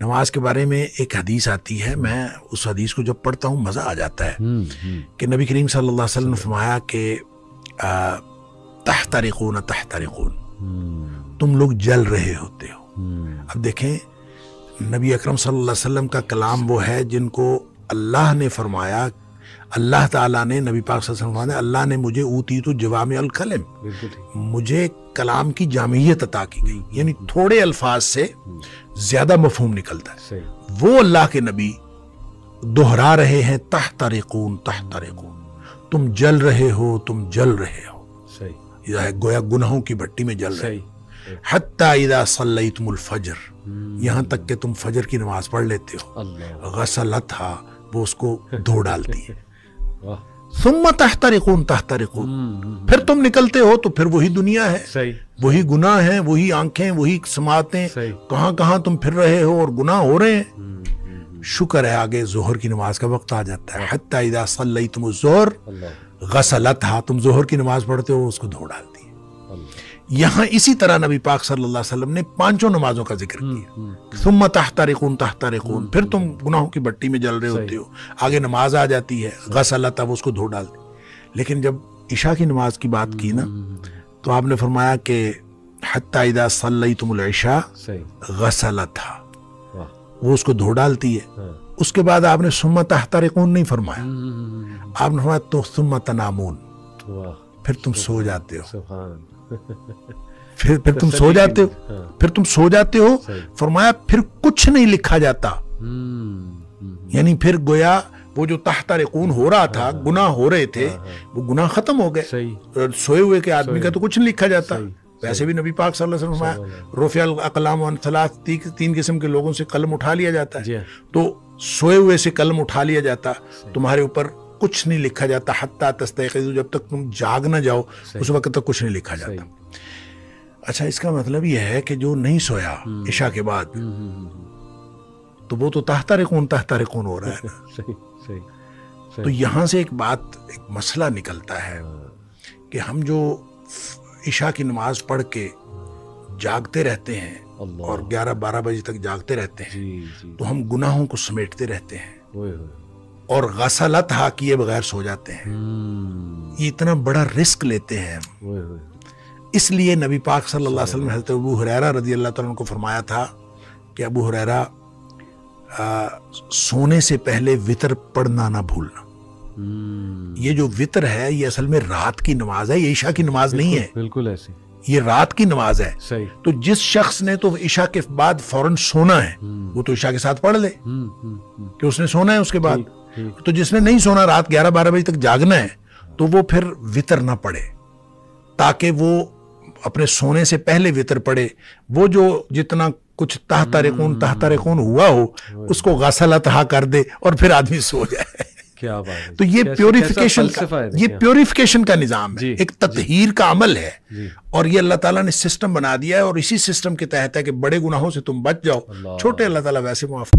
नमाज के बारे में एक हदीस आती है, मैं उस हदीस को जब पढ़ता हूँ मज़ा आ जाता है कि नबी करीम सल्लल्लाहु अलैहि वसल्लम ने फरमाया कि तहतरिकून तहतरिकून, तुम लोग जल रहे होते हो। अब देखें, नबी अकरम सल्लल्लाहु अलैहि वसल्लम का कलाम वो है जिनको अल्लाह ने फरमाया, अल्लाह ताला ने नबी पाक सल्लल्लाहु अलैहि वसल्लम, अल्लाह ने मुझे ऊतीतु जवामे अल कलम, मुझे कलाम की जामियत अता की गई, यानी थोड़े अल्फाज से ज्यादा मफहूम निकलता है। वो अल्लाह के नबी दोहरा रहे हैं तहतरिकून तहतरिकून, तुम जल रहे हो, तुम जल रहे हो। सही, गोया गुनाहों की भट्टी में जल रहे हो। हत्ता इदा सल्लैतुमुल फज्र, यहाँ तक कि तुम फजर की नमाज पढ़ लेते हो। गसलतहा, वो उसको धो डालती है। सुम्मा तहतरिकून तहतरिकून, फिर तुम निकलते हो तो फिर वही दुनिया है। सही, वही गुनाह है, वही आंखें, वही समातें, कहाँ कहाँ तुम फिर रहे हो और गुनाह हो रहे हैं। शुक्र है आगे जोहर की नमाज का वक्त आ जाता है। हत्ता इदा सल्लैतुमुज़ ज़ोहर गसलतहा, तुम जोहर की नमाज पढ़ते हो, उसको धो डालती है। यहाँ इसी तरह नबी पाक सल्लल्लाहु अलैहि वसल्लम ने पांचों नमाजों का जिक्र किया। सुम्मा तहतरिकून तहतरिकून, फिर तुम गुनाहों की भट्टी में जल रहे होते हो। आगे नमाज आ जाती है, गसलतहा, वो उसको धो डालती। लेकिन जब इशा की नमाज की बात की ना, तो आपने फरमाया कि हत्ता इदा सल्लैतुमुल इशा गसलतहा, वो उसको धो डालती है। उसके बाद आपने सुम्मा तहतरिकून नहीं फरमाया, आपने फरमाया तो सुम्मा तनामून, फिर तुम सो जाते हो। फिर तुम सो जाते हो, फिर तुम सो जाते हो। फरमाया फिर कुछ नहीं लिखा जाता, यानी फिर गोया वो जो तहतरिकून हो रहा था, गुनाह हो रहे थे, वो गुनाह खत्म हो गए। सोए हुए के आदमी का तो कुछ नहीं लिखा जाता। वैसे भी नबी पाक सल्लल्लाहु अलैहि वसल्लम फरमाया रुफ़िअल अक़लाम अन सलास, तीन किस्म के लोगों से कलम उठा लिया जाता है। तो सोए हुए से कलम उठा लिया जाता, तुम्हारे ऊपर कुछ नहीं लिखा जाता। हत्ता तस्तयक़िज़ू, जब तक तुम जाग ना जाओ उस वक्त तक कुछ नहीं लिखा जाता। अच्छा, इसका मतलब यह है कि जो नहीं सोया इशा के बाद, तो वो तो तहतरिकून हो रहा है ना। सही। तो यहाँ से एक मसला निकलता है कि हम जो इशा की नमाज पढ़ के जागते रहते हैं और 11-12 बजे तक जागते रहते हैं, तो हम गुनाहों को समेटते रहते हैं और गसलतहा किए बगैर सो जाते हैं। ये इतना बड़ा रिस्क लेते हैं हम। इसलिए नबी पाक सल्लल्लाहु अलैहि वसल्लम ने हज़रत अबू हुरैरा रज़ियल्लाहु तआला अन्हु को फरमाया था कि अबू हुरैरा, सोने से पहले वितर पढ़ना ना भूलना। ये जो वितर है, ये असल में रात की नमाज है, ये इशा की नमाज नहीं है। बिल्कुल ऐसी, ये रात की नमाज है। सही। तो जिस शख्स ने तो इशा के बाद फौरन सोना है, वो तो इशा के साथ पढ़ ले कि उसने सोना है उसके बाद। तो जिसने नहीं सोना, रात 11-12 बजे तक जागना है, तो वो फिर वितर ना पढ़े, ताकि वो अपने सोने से पहले वितर पढ़े। वो जो जितना कुछ तहतरिकून हुआ हो, उसको गसलतहा कर दे और फिर आदमी सो जाए। क्या बात है। तो ये प्योरिफिकेशन का निजाम है, एक तत्हीर का अमल है। और ये अल्लाह ताला ने सिस्टम बना दिया है, और इसी सिस्टम के तहत है कि बड़े गुनाहों से तुम बच जाओ, छोटे अल्लाह ताला वैसे माफ